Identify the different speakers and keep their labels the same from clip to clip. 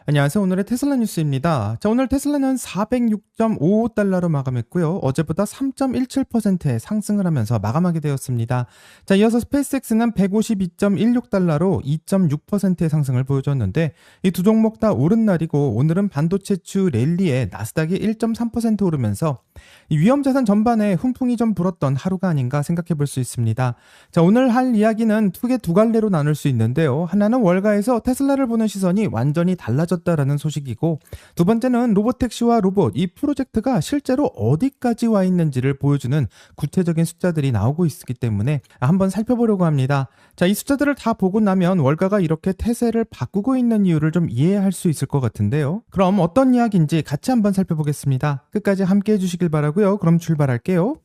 Speaker 1: 안녕하세요. 오늘의 테슬라 뉴스입니다. 자, 오늘 테슬라는 406.55달러로 마감했고요. 어제보다 3.17%의 상승을 하면서 마감하게 되었습니다. 자, 이어서 스페이스X는 152.16달러로 2.6%의 상승을 보여줬는데 이 두 종목 다 오른 날이고 오늘은 반도체주 랠리에 나스닥이 1.3% 오르면서 이 위험자산 전반에 훈풍이 좀 불었던 하루가 아닌가 생각해 볼 수 있습니다. 자, 오늘 할 이야기는 크게 두 갈래로 나눌 수 있는데요. 하나는 월가에서 테슬라를 보는 시선이 완전히 달라졌다라는 소식이고, 두 번째는 로보택시와 로봇 이 프로젝트가 실제로 어디까지 와 있는지를 보여주는 구체적인 숫자들이 나오고 있기 때문에 한번 살펴보려고 합니다. 자, 이 숫자들을 다 보고 나면 월가가 이렇게 태세를 바꾸고 있는 이유를 좀 이해할 수 있을 것 같은데요. 그럼 어떤 이야기인지 같이 한번 살펴보겠습니다. 끝까지 함께 해주시길 바라고요. 그럼 출발할게요.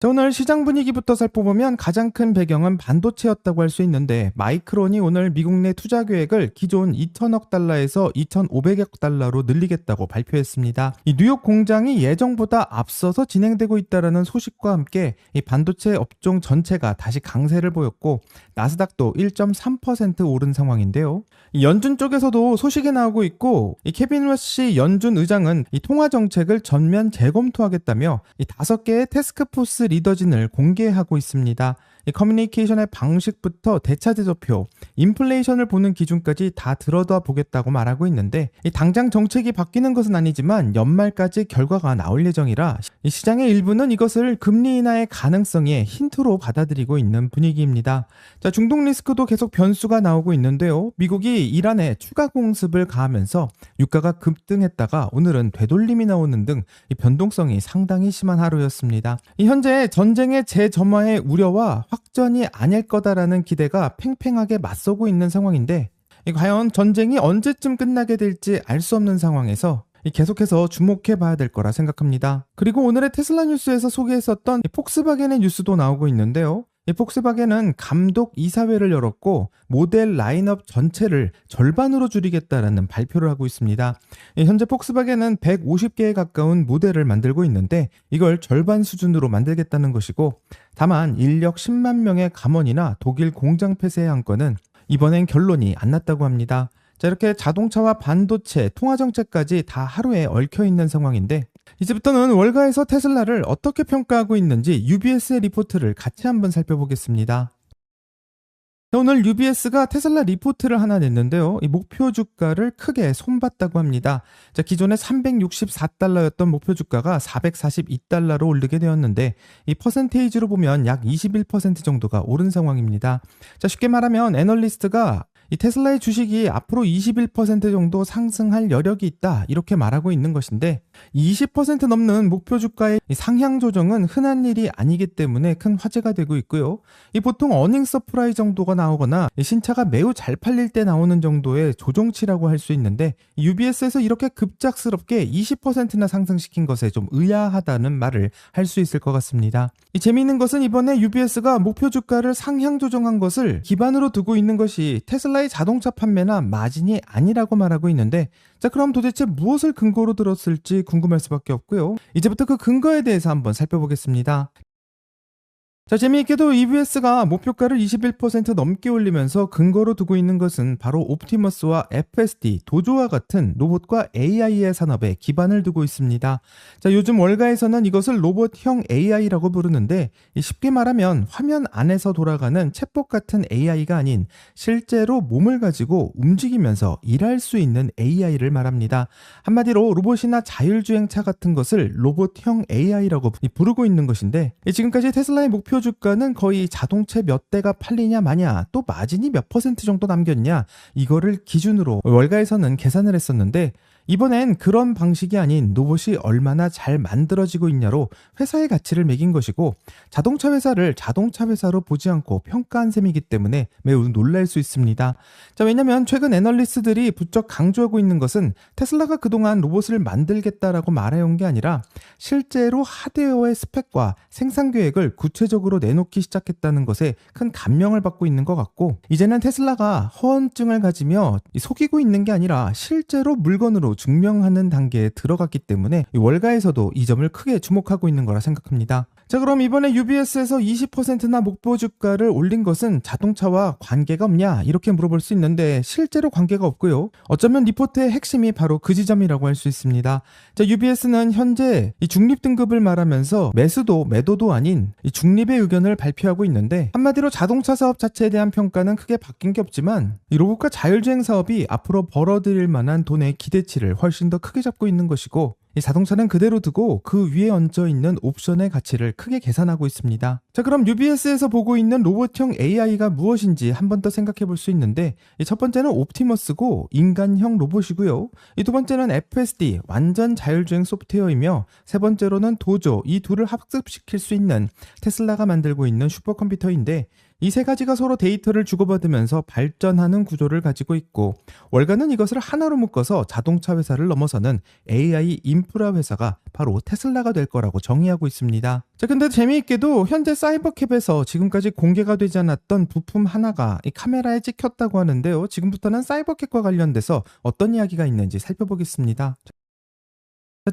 Speaker 1: 자, 오늘 시장 분위기부터 살펴보면 가장 큰 배경은 반도체였다고 할 수 있는데, 마이크론이 오늘 미국 내 투자 계획을 기존 2천억 달러에서 2,500억 달러로 늘리겠다고 발표했습니다. 이 뉴욕 공장이 예정보다 앞서서 진행되고 있다는 소식과 함께 이 반도체 업종 전체가 다시 강세를 보였고, 나스닥도 1.3% 오른 상황인데요. 이 연준 쪽에서도 소식이 나오고 있고, 이 케빈 러시 연준 의장은 이 통화 정책을 전면 재검토하겠다며 이 5개의 태스크포스 리더진을 공개하고 있습니다. 이 커뮤니케이션의 방식부터 대차제조표, 인플레이션을 보는 기준까지 다 들여다 보겠다고 말하고 있는데, 이 당장 정책이 바뀌는 것은 아니지만 연말까지 결과가 나올 예정이라 이 시장의 일부는 이것을 금리 인하의 가능성의 힌트로 받아들이고 있는 분위기입니다. 자, 중동 리스크도 계속 변수가 나오고 있는데요. 미국이 이란에 추가 공습을 가하면서 유가가 급등했다가 오늘은 되돌림이 나오는 등 이 변동성이 상당히 심한 하루였습니다. 이 현재 전쟁의 재점화의 우려와 확전이 아닐 거다라는 기대가 팽팽하게 맞서고 있는 상황인데, 과연 전쟁이 언제쯤 끝나게 될지 알 수 없는 상황에서 계속해서 주목해 봐야 될 거라 생각합니다. 그리고 오늘의 테슬라 뉴스에서 소개했었던 폭스바겐의 뉴스도 나오고 있는데요. 이 폭스바겐은 감독 이사회를 열었고 모델 라인업 전체를 절반으로 줄이겠다라는 발표를 하고 있습니다. 현재 폭스바겐은 150개에 가까운 모델을 만들고 있는데 이걸 절반 수준으로 만들겠다는 것이고, 다만 인력 10만 명의 감원이나 독일 공장 폐쇄 안건은 이번엔 결론이 안 났다고 합니다. 자, 이렇게 자동차와 반도체, 통화 정책까지 다 하루에 얽혀 있는 상황인데, 이제부터는 월가에서 테슬라를 어떻게 평가하고 있는지 UBS의 리포트를 같이 한번 살펴보겠습니다. 오늘 UBS가 테슬라 리포트를 하나 냈는데요. 이 목표 주가를 크게 손봤다고 합니다. 자, 기존에 364달러였던 목표 주가가 442달러로 오르게 되었는데 이 퍼센테이지로 보면 약 21% 정도가 오른 상황입니다. 자, 쉽게 말하면 애널리스트가 이 테슬라의 주식이 앞으로 21% 정도 상승할 여력이 있다 이렇게 말하고 있는 것인데, 20% 넘는 목표 주가의 상향 조정은 흔한 일이 아니기 때문에 큰 화제가 되고 있고요. 이 보통 어닝 서프라이즈 정도가 나오거나 신차가 매우 잘 팔릴 때 나오는 정도의 조정치라고 할 수 있는데, UBS에서 이렇게 급작스럽게 20%나 상승시킨 것에 좀 의아하다는 말을 할 수 있을 것 같습니다. 이 재미있는 것은 이번에 UBS가 목표 주가를 상향 조정한 것을 기반으로 두고 있는 것이 테슬라의 자동차 판매나 마진이 아니라고 말하고 있는데, 자, 그럼 도대체 무엇을 근거로 들었을지 궁금할 수밖에 없고요. 이제부터 그 근거에 대해서 한번 살펴보겠습니다. 자, 재미있게도 EBS가 목표가를 21% 넘게 올리면서 근거로 두고 있는 것은 바로 옵티머스와 FSD, 도조와 같은 로봇과 AI의 산업에 기반을 두고 있습니다. 자, 요즘 월가에서는 이것을 로봇형 AI라고 부르는데, 쉽게 말하면 화면 안에서 돌아가는 챗봇 같은 AI가 아닌 실제로 몸을 가지고 움직이면서 일할 수 있는 AI를 말합니다. 한마디로 로봇이나 자율주행차 같은 것을 로봇형 AI라고 부르고 있는 것인데, 지금까지 테슬라의 목표 주가는 거의 자동차 몇 대가 팔리냐 마냐, 또 마진이 몇 퍼센트 정도 남겼냐, 이거를 기준으로 월가에서는 계산을 했었는데, 이번엔 그런 방식이 아닌 로봇이 얼마나 잘 만들어지고 있냐로 회사의 가치를 매긴 것이고, 자동차 회사를 자동차 회사로 보지 않고 평가한 셈이기 때문에 매우 놀랄 수 있습니다. 자, 왜냐면 최근 애널리스트들이 부쩍 강조하고 있는 것은 테슬라가 그동안 로봇을 만들겠다라고 말해온 게 아니라 실제로 하드웨어의 스펙과 생산 계획을 구체적으로 내놓기 시작했다는 것에 큰 감명을 받고 있는 것 같고, 이제는 테슬라가 허언증을 가지며 속이고 있는 게 아니라 실제로 물건으로 증명하는 단계에 들어갔기 때문에 월가에서도 이 점을 크게 주목하고 있는 거라 생각합니다. 자, 그럼 이번에 UBS에서 20%나 목표 주가를 올린 것은 자동차와 관계가 없냐 이렇게 물어볼 수 있는데 실제로 관계가 없고요. 어쩌면 리포트의 핵심이 바로 그 지점이라고 할 수 있습니다. 자, UBS는 현재 이 중립 등급을 말하면서 매수도 매도도 아닌 이 중립의 의견을 발표하고 있는데, 한마디로 자동차 사업 자체에 대한 평가는 크게 바뀐 게 없지만 이 로봇과 자율주행 사업이 앞으로 벌어들일 만한 돈의 기대치를 훨씬 더 크게 잡고 있는 것이고, 이 자동차는 그대로 두고 그 위에 얹어 있는 옵션의 가치를 크게 계산하고 있습니다. 자, 그럼 UBS에서 보고 있는 로봇형 AI가 무엇인지 한 번 더 생각해 볼 수 있는데, 이 첫 번째는 옵티머스고 인간형 로봇이고요. 이 두 번째는 FSD 완전 자율주행 소프트웨어이며, 세 번째로는 도조, 이 둘을 학습시킬 수 있는 테슬라가 만들고 있는 슈퍼컴퓨터인데, 이 세 가지가 서로 데이터를 주고받으면서 발전하는 구조를 가지고 있고, 월가는 이것을 하나로 묶어서 자동차 회사를 넘어서는 AI 인프라 회사가 바로 테슬라가 될 거라고 정의하고 있습니다. 자, 근데 재미있게도 현재 사이버캡에서 지금까지 공개가 되지 않았던 부품 하나가 이 카메라에 찍혔다고 하는데요. 지금부터는 사이버캡과 관련돼서 어떤 이야기가 있는지 살펴보겠습니다.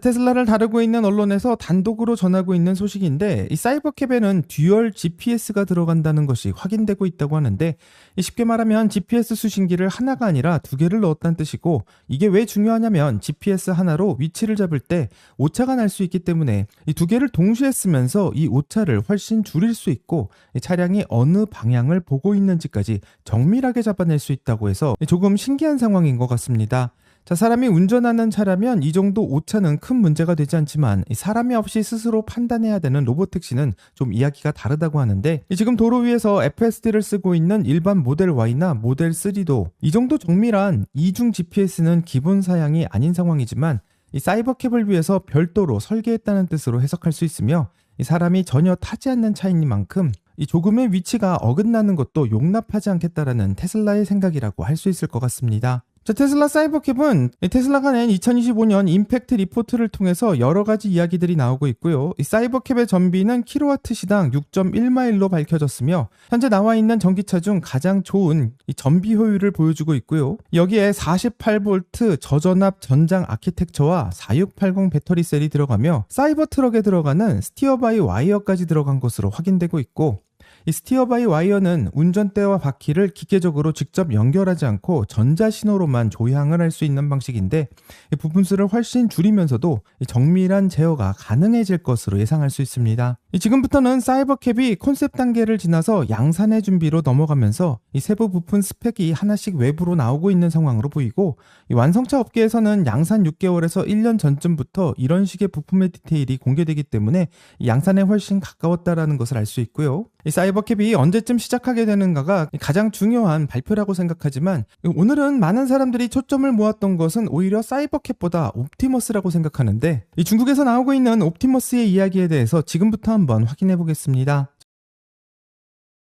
Speaker 1: 테슬라를 다루고 있는 언론에서 단독으로 전하고 있는 소식인데, 이 사이버캡에는 듀얼 GPS가 들어간다는 것이 확인되고 있다고 하는데, 쉽게 말하면 GPS 수신기를 하나가 아니라 두 개를 넣었다는 뜻이고, 이게 왜 중요하냐면 GPS 하나로 위치를 잡을 때 오차가 날 수 있기 때문에 이 두 개를 동시에 쓰면서 이 오차를 훨씬 줄일 수 있고, 이 차량이 어느 방향을 보고 있는지까지 정밀하게 잡아낼 수 있다고 해서 조금 신기한 상황인 것 같습니다. 자, 사람이 운전하는 차라면 이 정도 오차는 큰 문제가 되지 않지만, 사람이 없이 스스로 판단해야 되는 로봇택시는 좀 이야기가 다르다고 하는데, 지금 도로 위에서 FSD를 쓰고 있는 일반 모델 Y나 모델 3도 이 정도 정밀한 이중 GPS는 기본 사양이 아닌 상황이지만, 이 사이버캡을 위해서 별도로 설계했다는 뜻으로 해석할 수 있으며, 이 사람이 전혀 타지 않는 차이니만큼 이 조금의 위치가 어긋나는 것도 용납하지 않겠다라는 테슬라의 생각이라고 할 수 있을 것 같습니다. 자, 테슬라 사이버캡은 테슬라가 낸 2025년 임팩트 리포트를 통해서 여러 가지 이야기들이 나오고 있고요. 이 사이버캡의 전비는 킬로와트 시당 6.1마일로 밝혀졌으며, 현재 나와 있는 전기차 중 가장 좋은 이 전비 효율을 보여주고 있고요. 여기에 48V 저전압 전장 아키텍처와 4680 배터리 셀이 들어가며, 사이버 트럭에 들어가는 스티어 바이 와이어까지 들어간 것으로 확인되고 있고, 이 스티어 바이 와이어는 운전대와 바퀴를 기계적으로 직접 연결하지 않고 전자신호로만 조향을 할 수 있는 방식인데, 이 부품수를 훨씬 줄이면서도 정밀한 제어가 가능해질 것으로 예상할 수 있습니다. 지금부터는 사이버캡이 콘셉트 단계를 지나서 양산의 준비로 넘어가면서 이 세부 부품 스펙이 하나씩 외부로 나오고 있는 상황으로 보이고, 이 완성차 업계에서는 양산 6개월에서 1년 전쯤부터 이런 식의 부품의 디테일이 공개되기 때문에 양산에 훨씬 가까웠다라는 것을 알 수 있고요. 이 사이버캡이 언제쯤 시작하게 되는가가 가장 중요한 발표라고 생각하지만, 오늘은 많은 사람들이 초점을 모았던 것은 오히려 사이버캡보다 옵티머스라고 생각하는데, 이 중국에서 나오고 있는 옵티머스의 이야기에 대해서 지금부터 한번 확인해 보겠습니다.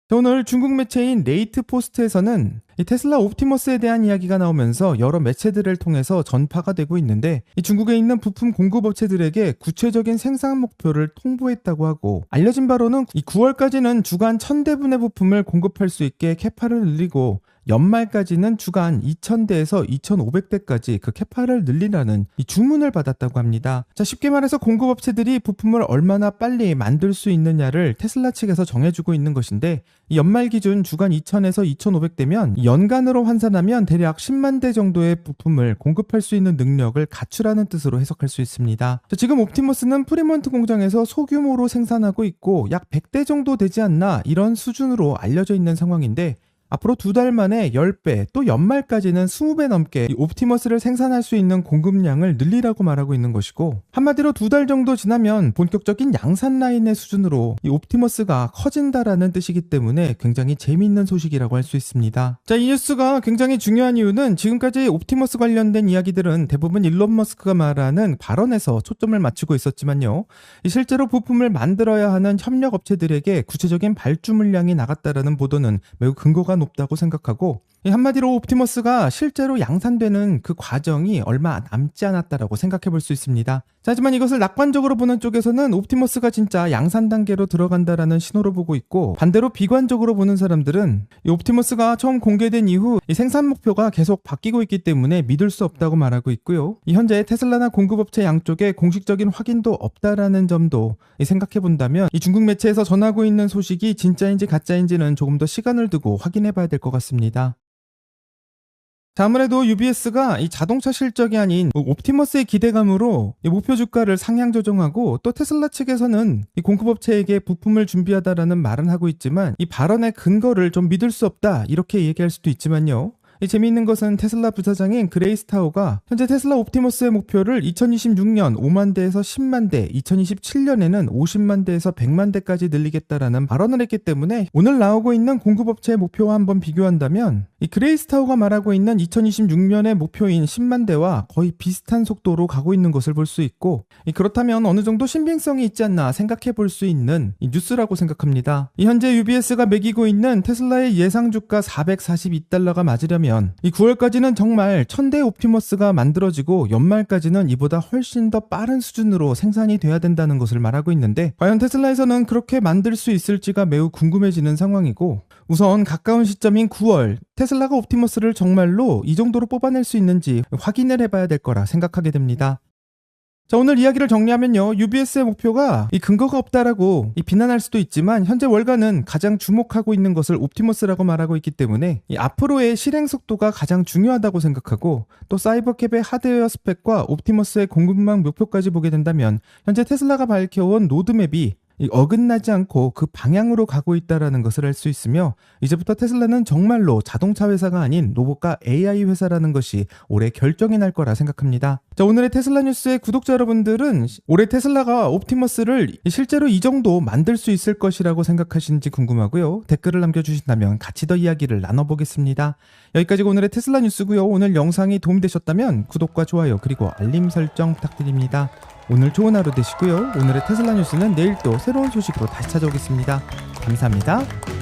Speaker 1: 오늘 중국 매체인 레이트 포스트에서는 이 테슬라 옵티머스에 대한 이야기가 나오면서 여러 매체들을 통해서 전파가 되고 있는데, 이 중국에 있는 부품 공급업체들에게 구체적인 생산 목표를 통보했다고 하고, 알려진 바로는 이 9월까지는 주간 1000대분의 부품을 공급할 수 있게 캐파를 늘리고, 연말까지는 주간 2000대에서 2500대까지 그 캐파를 늘리라는 이 주문을 받았다고 합니다. 자, 쉽게 말해서 공급업체들이 부품을 얼마나 빨리 만들 수 있느냐를 테슬라 측에서 정해주고 있는 것인데, 이 연말 기준 주간 2000에서 2500대면 연간으로 환산하면 대략 10만 대 정도의 부품을 공급할 수 있는 능력을 갖추라는 뜻으로 해석할 수 있습니다. 자, 지금 옵티머스는 프리몬트 공장에서 소규모로 생산하고 있고 약 100대 정도 되지 않나 이런 수준으로 알려져 있는 상황인데, 앞으로 2달 만에 10배, 또 연말까지는 20배 넘게 이 옵티머스를 생산할 수 있는 공급량을 늘리라고 말하고 있는 것이고, 한마디로 2달 정도 지나면 본격적인 양산 라인의 수준으로 이 옵티머스가 커진다라는 뜻이기 때문에 굉장히 재미있는 소식이라고 할 수 있습니다. 자, 이 뉴스가 굉장히 중요한 이유는 지금까지 옵티머스 관련된 이야기들은 대부분 일론 머스크가 말하는 발언에서 초점을 맞추고 있었지만요, 실제로 부품을 만들어야 하는 협력업체들에게 구체적인 발주 물량이 나갔다라는 보도는 매우 근거가 높다고 생각하고, 이 한마디로 옵티머스가 실제로 양산되는 그 과정이 얼마 남지 않았다라고 생각해 볼 수 있습니다. 자, 하지만 이것을 낙관적으로 보는 쪽에서는 옵티머스가 진짜 양산 단계로 들어간다라는 신호로 보고 있고, 반대로 비관적으로 보는 사람들은 이 옵티머스가 처음 공개된 이후 이 생산 목표가 계속 바뀌고 있기 때문에 믿을 수 없다고 말하고 있고요. 이 현재 테슬라나 공급업체 양쪽에 공식적인 확인도 없다라는 점도 생각해 본다면 이 중국 매체에서 전하고 있는 소식이 진짜인지 가짜인지는 조금 더 시간을 두고 확인해 봐야 될 것 같습니다. 자, 아무래도 UBS가 이 자동차 실적이 아닌 옵티머스의 기대감으로 이 목표 주가를 상향 조정하고, 또 테슬라 측에서는 이 공급업체에게 부품을 준비하다라는 말은 하고 있지만 이 발언의 근거를 좀 믿을 수 없다 이렇게 얘기할 수도 있지만요. 이 재미있는 것은 테슬라 부사장인 그레이스 타오가 현재 테슬라 옵티머스의 목표를 2026년 5만 대에서 10만 대, 2027년에는 50만 대에서 100만 대까지 늘리겠다라는 발언을 했기 때문에 오늘 나오고 있는 공급업체의 목표와 한번 비교한다면 이 그레이스 타오가 말하고 있는 2026년의 목표인 10만 대와 거의 비슷한 속도로 가고 있는 것을 볼 수 있고, 그렇다면 어느 정도 신빙성이 있지 않나 생각해 볼 수 있는 이 뉴스라고 생각합니다. 이 현재 UBS가 매기고 있는 테슬라의 예상 주가 442달러가 맞으려면 이 9월까지는 정말 1000대 옵티머스가 만들어지고 연말까지는 이보다 훨씬 더 빠른 수준으로 생산이 돼야 된다는 것을 말하고 있는데, 과연 테슬라에서는 그렇게 만들 수 있을지가 매우 궁금해지는 상황이고, 우선 가까운 시점인 9월 테슬라가 옵티머스를 정말로 이 정도로 뽑아낼 수 있는지 확인을 해봐야 될 거라 생각하게 됩니다. 자, 오늘 이야기를 정리하면요, UBS의 목표가 이 근거가 없다라고 비난할 수도 있지만 현재 월가는 가장 주목하고 있는 것을 옵티머스라고 말하고 있기 때문에 이 앞으로의 실행 속도가 가장 중요하다고 생각하고, 또 사이버캡의 하드웨어 스펙과 옵티머스의 공급망 목표까지 보게 된다면 현재 테슬라가 밝혀온 로드맵이 어긋나지 않고 그 방향으로 가고 있다라는 것을 알 수 있으며, 이제부터 테슬라는 정말로 자동차 회사가 아닌 로봇과 AI 회사라는 것이 올해 결정이 날 거라 생각합니다. 자, 오늘의 테슬라 뉴스의 구독자 여러분들은 올해 테슬라가 옵티머스를 실제로 이 정도 만들 수 있을 것이라고 생각하시는지 궁금하고요. 댓글을 남겨주신다면 같이 더 이야기를 나눠보겠습니다. 여기까지가 오늘의 테슬라 뉴스고요. 오늘 영상이 도움이 되셨다면 구독과 좋아요 그리고 알림 설정 부탁드립니다. 오늘 좋은 하루 되시고요. 오늘의 테슬라 뉴스는 내일 또 새로운 소식으로 다시 찾아오겠습니다. 감사합니다.